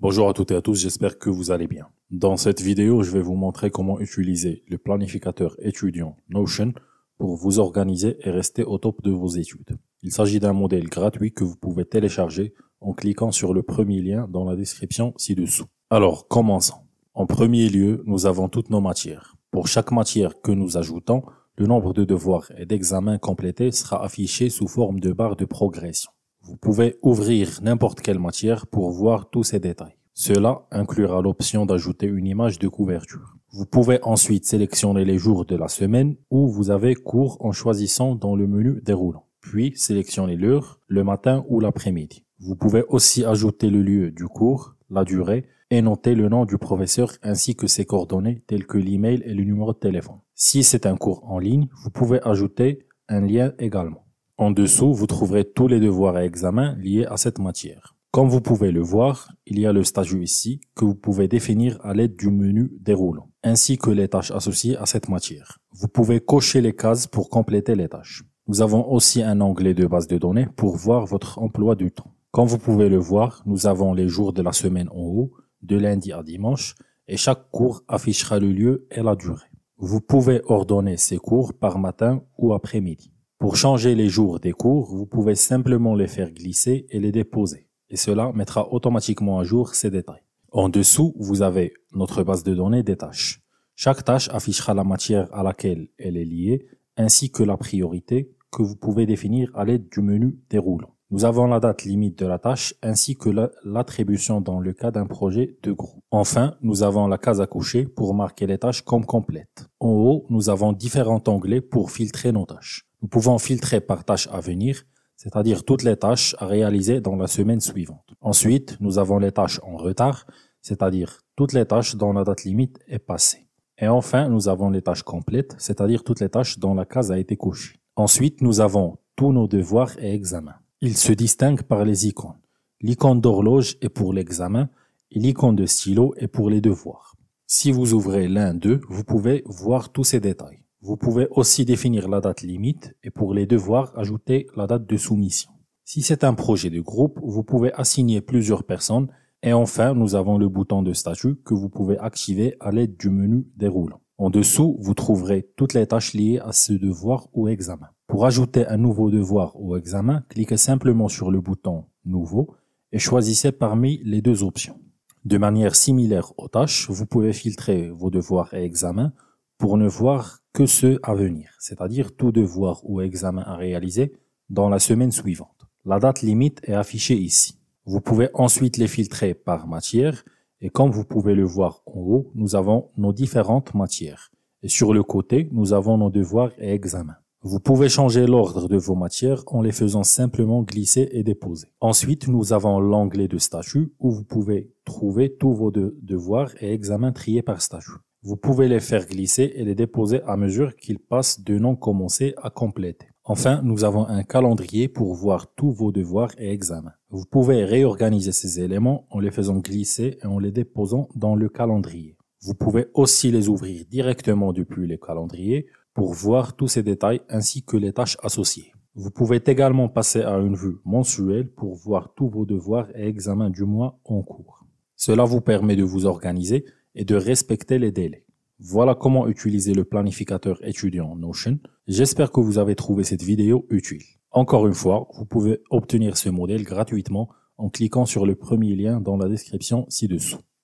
Bonjour à toutes et à tous, j'espère que vous allez bien. Dans cette vidéo, je vais vous montrer comment utiliser le planificateur étudiant Notion pour vous organiser et rester au top de vos études. Il s'agit d'un modèle gratuit que vous pouvez télécharger en cliquant sur le premier lien dans la description ci-dessous. Alors, commençons. En premier lieu, nous avons toutes nos matières. Pour chaque matière que nous ajoutons, le nombre de devoirs et d'examens complétés sera affiché sous forme de barre de progression. Vous pouvez ouvrir n'importe quelle matière pour voir tous ces détails. Cela inclura l'option d'ajouter une image de couverture. Vous pouvez ensuite sélectionner les jours de la semaine où vous avez cours en choisissant dans le menu déroulant. Puis sélectionnez l'heure, le matin ou l'après-midi. Vous pouvez aussi ajouter le lieu du cours, la durée et noter le nom du professeur ainsi que ses coordonnées telles que l'email et le numéro de téléphone. Si c'est un cours en ligne, vous pouvez ajouter un lien également. En dessous, vous trouverez tous les devoirs et examens liés à cette matière. Comme vous pouvez le voir, il y a le statut ici que vous pouvez définir à l'aide du menu déroulant, ainsi que les tâches associées à cette matière. Vous pouvez cocher les cases pour compléter les tâches. Nous avons aussi un onglet de base de données pour voir votre emploi du temps. Comme vous pouvez le voir, nous avons les jours de la semaine en haut, de lundi à dimanche, et chaque cours affichera le lieu et la durée. Vous pouvez ordonner ces cours par matin ou après-midi. Pour changer les jours des cours, vous pouvez simplement les faire glisser et les déposer. Et cela mettra automatiquement à jour ces détails. En dessous, vous avez notre base de données des tâches. Chaque tâche affichera la matière à laquelle elle est liée, ainsi que la priorité que vous pouvez définir à l'aide du menu déroulant. Nous avons la date limite de la tâche ainsi que l'attribution dans le cas d'un projet de groupe. Enfin, nous avons la case à cocher pour marquer les tâches comme complètes. En haut, nous avons différents onglets pour filtrer nos tâches. Nous pouvons filtrer par tâche à venir, c'est-à-dire toutes les tâches à réaliser dans la semaine suivante. Ensuite, nous avons les tâches en retard, c'est-à-dire toutes les tâches dont la date limite est passée. Et enfin, nous avons les tâches complètes, c'est-à-dire toutes les tâches dont la case a été cochée. Ensuite, nous avons tous nos devoirs et examens. Ils se distinguent par les icônes. L'icône d'horloge est pour l'examen et l'icône de stylo est pour les devoirs. Si vous ouvrez l'un d'eux, vous pouvez voir tous ces détails. Vous pouvez aussi définir la date limite et pour les devoirs, ajouter la date de soumission. Si c'est un projet de groupe, vous pouvez assigner plusieurs personnes et enfin, nous avons le bouton de statut que vous pouvez activer à l'aide du menu déroulant. En dessous, vous trouverez toutes les tâches liées à ce devoir ou examen. Pour ajouter un nouveau devoir ou examen, cliquez simplement sur le bouton Nouveau et choisissez parmi les deux options. De manière similaire aux tâches, vous pouvez filtrer vos devoirs et examens pour ne voir que ceux à venir, c'est-à-dire tout devoir ou examen à réaliser dans la semaine suivante. La date limite est affichée ici. Vous pouvez ensuite les filtrer par matière et comme vous pouvez le voir en haut, nous avons nos différentes matières. Et sur le côté, nous avons nos devoirs et examens. Vous pouvez changer l'ordre de vos matières en les faisant simplement glisser et déposer. Ensuite, nous avons l'onglet de statut où vous pouvez trouver tous vos devoirs et examens triés par statut. Vous pouvez les faire glisser et les déposer à mesure qu'ils passent de non commencé à complété. Enfin, nous avons un calendrier pour voir tous vos devoirs et examens. Vous pouvez réorganiser ces éléments en les faisant glisser et en les déposant dans le calendrier. Vous pouvez aussi les ouvrir directement depuis le calendrier pour voir tous ces détails ainsi que les tâches associées. Vous pouvez également passer à une vue mensuelle pour voir tous vos devoirs et examens du mois en cours. Cela vous permet de vous organiser et de respecter les délais. Voilà comment utiliser le planificateur étudiant Notion. J'espère que vous avez trouvé cette vidéo utile. Encore une fois, vous pouvez obtenir ce modèle gratuitement en cliquant sur le premier lien dans la description ci-dessous.